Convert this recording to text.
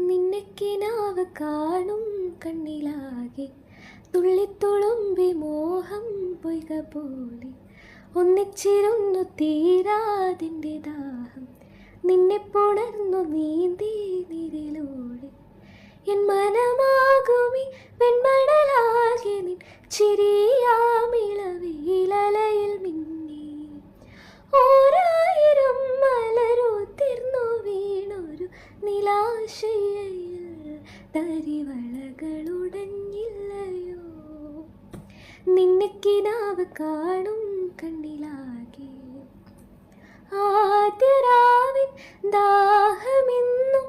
നിന്നെ കിനാവ് കാണും കണ്ണിലാകെ തുള്ളിത്തുളുമ്പി മോഹം പൊയ്ക പോലെ ഒന്നിച്ചിരുന്നു തീരാതിൻ്റെ ദാഹം നിന്നെ പുണർന്നു നീന്തി നീരിലൂടെ എൻ മനമാകുമി വെൺമണലാകെ നിൻ ചിരിയാമിളവയിലലയിൽ മിന്നി ഓരായിരം മലരുതിർന്നു വീണൊരു നിലാശയിൽ തരിവളകളുടഞ്ഞില്ലയോ നിന്നെ കിനാവ് കാണും കണ്ണിലാകെ ആദ്യരാവിൻ ദാഹമെന്നും